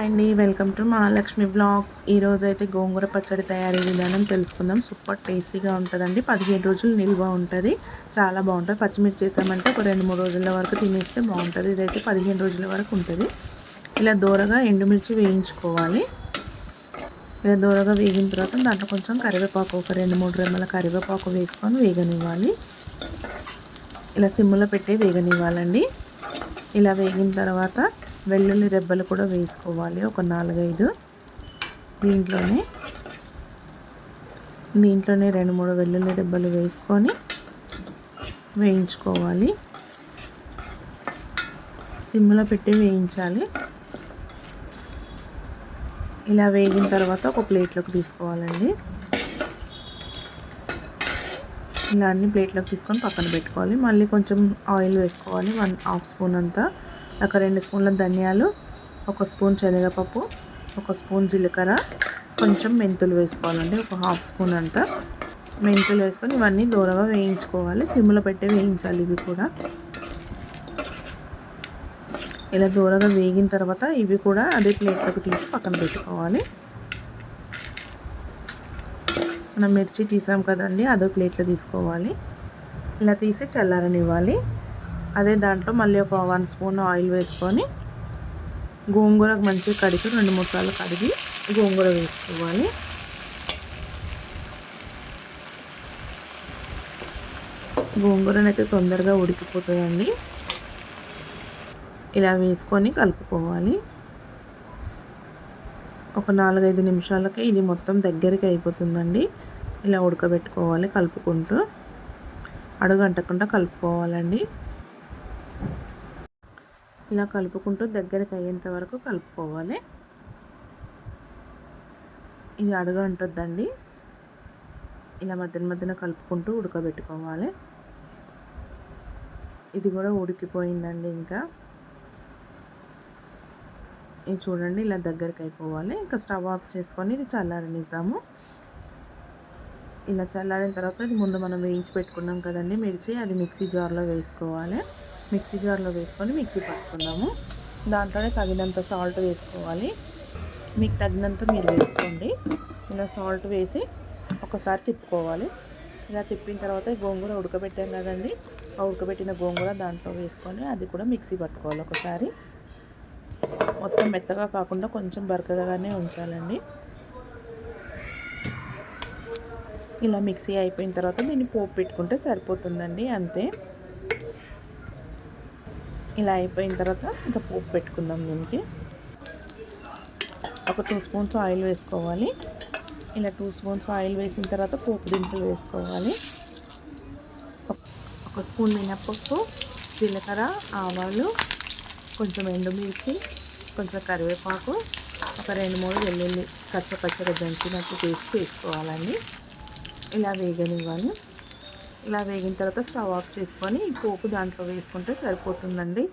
అండి welcome to Mahalakshmi blogs. ఈరోజు అయితే గోంగూర పచ్చడి తయారీ విధానం తెలుసుకుందాం. సూపర్ టేస్టీగా ఉంటుందండి. 15 రోజులు నిల్వ ఉంటుంది. చాలా బాగుంటుంది. పచ్చిమిర్చి చేసామంటే ఒక 2-3 రోజుల వరకు తినేస్తే బాగుంటుంది. ఇదైతే 15 రోజుల వరకు ఉంటుంది. ఇలా దూరగా ఎండుమిర్చి వేయించుకోవాలి. ఇలా దూరగా వేగిన తర్వాత దాంట్లో కొంచెం కరివేపాకు, ఒక 2-3 రెమ్మల కరివేపాకు వేసుకొని వేగనివ్వాలి. ఇలా సిమ్లో పెట్టి వేగనివ్వాలండి. ఇలా వేగిన తర్వాత వెల్లుల్లి రెబ్బలు కూడా వేసుకోవాలి, ఒక 4-5. దీంట్లోనే 2-3 వెల్లుల్లి రెబ్బలు వేసుకొని వేయించుకోవాలి. సిమ్లో పెట్టి వేయించాలి. ఇలా వేగిన తర్వాత ఒక ప్లేట్లోకి తీసుకోవాలండి. ఇలా అన్ని ప్లేట్లోకి తీసుకొని పక్కన పెట్టుకోవాలి. మళ్ళీ కొంచెం ఆయిల్ వేసుకోవాలి, 1/2 స్పూన్ అంతా. ఒక 2 స్పూన్ల ధనియాలు, 1 స్పూన్ శనగపప్పు, 1 స్పూన్ జీలకర్ర, కొంచెం మెంతులు వేసుకోవాలండి, ఒక 1/2 స్పూన్ అంతా మెంతులు వేసుకొని ఇవన్నీ దూరగా వేయించుకోవాలి. సిమ్లో పెట్టి వేయించాలి ఇవి కూడా. ఇలా దూరగా వేగిన తర్వాత ఇవి కూడా అదే ప్లేట్లోకి తీసి పక్కన పెట్టుకోవాలి. మనం మిర్చి తీసాం కదండి, అదే ప్లేట్లో తీసుకోవాలి. ఇలా తీసి చల్లారనివ్వాలి. అదే దాంట్లో మళ్ళీ ఒక 1 స్పూన్ ఆయిల్ వేసుకొని గోంగూరకు మంచిగా కడిగి 2-3 సార్లు కడిగి గోంగూర వేసుకోవాలి. గోంగూరనైతే తొందరగా ఉడికిపోతుందండి. ఇలా వేసుకొని కలుపుకోవాలి. ఒక 4-5 నిమిషాలకి ఇది మొత్తం దగ్గరికి అయిపోతుందండి. ఇలా ఉడకబెట్టుకోవాలి కలుపుకుంటూ, అడుగంటకుండా కలుపుకోవాలండి. ఇలా కలుపుకుంటూ దగ్గరికి అయ్యేంత వరకు కలుపుకోవాలి. ఇది అడుగు అంటుందండి. ఇలా మధ్యన కలుపుకుంటూ ఉడకబెట్టుకోవాలి. ఇది కూడా ఉడికిపోయిందండి. ఇంకా ఇది చూడండి, ఇలా దగ్గరికి అయిపోవాలి. ఇంకా స్టవ్ ఆఫ్ చేసుకొని ఇది చల్లారనిద్దాము. ఇలా చల్లారిన తర్వాత ఇది ముందు మనం వేయించి పెట్టుకున్నాం కదండి మిర్చి, అది మిక్సీ జార్లో వేసుకోవాలి. మిక్సీ జార్లో వేసుకొని మిక్సీ పట్టుకున్నాము. దాంట్లోనే తగినంత సాల్ట్ వేసుకోవాలి. మీకు తగినంత మీరు వేసుకోండి. ఇలా సాల్ట్ వేసి ఒకసారి తిప్పుకోవాలి. ఇలా తిప్పిన తర్వాత గోంగూర ఉడకబెట్టాం కదండి, ఆ ఉడకబెట్టిన గోంగూర దాంట్లో వేసుకొని అది కూడా మిక్సీ పట్టుకోవాలి ఒకసారి. మొత్తం మెత్తగా కాకుండా కొంచెం బరకగానే ఉంచాలండి. ఇలా మిక్సీ అయిపోయిన తర్వాత దీన్ని పోపు పెట్టుకుంటే సరిపోతుందండి, అంతే. ఇలా అయిపోయిన తర్వాత ఇంకా పోపు పెట్టుకుందాం. దీనికి ఒక 2 స్పూన్స్ ఆయిల్ వేసుకోవాలి. ఇలా 2 స్పూన్స్ ఆయిల్ వేసిన తర్వాత పోపు దినుసులు వేసుకోవాలి. 1 స్పూన్ మినపప్పు, జీలకర్ర, ఆవాలు, కొంచెం ఎండుమిర్చి, కొంచెం కరివేపాకు, ఒక 2-3 వెల్లుల్లి కచ్చపచ్చగా దంచినట్టు చేసి వేసుకోవాలండి. ఇలా వేగనివ్వాలి. ఇలా వేగిన తర్వాత స్టవ్ ఆఫ్ చేసుకొని ఈ పోపు దాంట్లో వేసుకుంటే సరిపోతుందండి.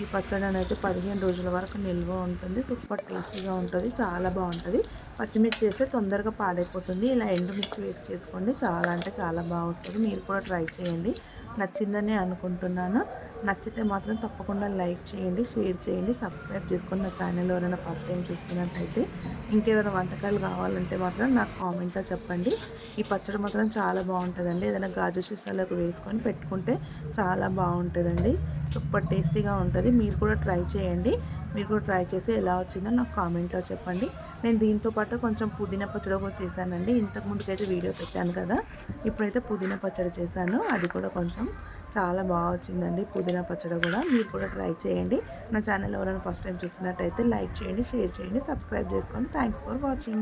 ఈ పచ్చడి అనేది 15 రోజుల వరకు నిల్వ ఉంటుంది. సూపర్ టేస్టీగా ఉంటుంది, చాలా బాగుంటుంది. పచ్చిమిర్చి వేస్తే తొందరగా పాడైపోతుంది. ఇలా ఎండుమిర్చి వేసి చేసుకోండి, చాలా అంటే చాలా బాగా వస్తుంది. మీరు కూడా ట్రై చేయండి. నచ్చిందని అనుకుంటున్నాను. నచ్చితే మాత్రం తప్పకుండా లైక్ చేయండి, షేర్ చేయండి, సబ్స్క్రైబ్ చేసుకొని నా ఛానల్ ఎవరైనా ఫస్ట్ టైం చూస్తున్నట్టయితే. ఇంకేమైనా వంటకాలు కావాలంటే మాత్రం నాకు కామెంట్లో చెప్పండి. ఈ పచ్చడి మాత్రం చాలా బాగుంటుందండి. ఏదైనా గాజు సీసాలకు వేసుకొని పెట్టుకుంటే చాలా బాగుంటుందండి. సూపర్ టేస్టీగా ఉంటుంది. మీరు కూడా ట్రై చేయండి. మీరు కూడా ట్రై చేసి ఎలా వచ్చిందో నాకు కామెంట్లో చెప్పండి. నేను దీంతో పాటు కొంచెం పుదీనా పచ్చడి కూడా చేశానండి. ఇంతకుముందుకైతే వీడియో పెట్టాను కదా, ఇప్పుడైతే పుదీనా పచ్చడి చేశాను. అది కూడా కొంచెం చాలా బాగా వచ్చిందండి, పుదీనా పచ్చడి కూడా. మీరు కూడా ట్రై చేయండి. నా ఛానల్ ఎవరైనా ఫస్ట్ టైం చూస్తున్నట్టయితే లైక్ చేయండి, షేర్ చేయండి, సబ్స్క్రైబ్ చేసుకోండి. Thanks for watching.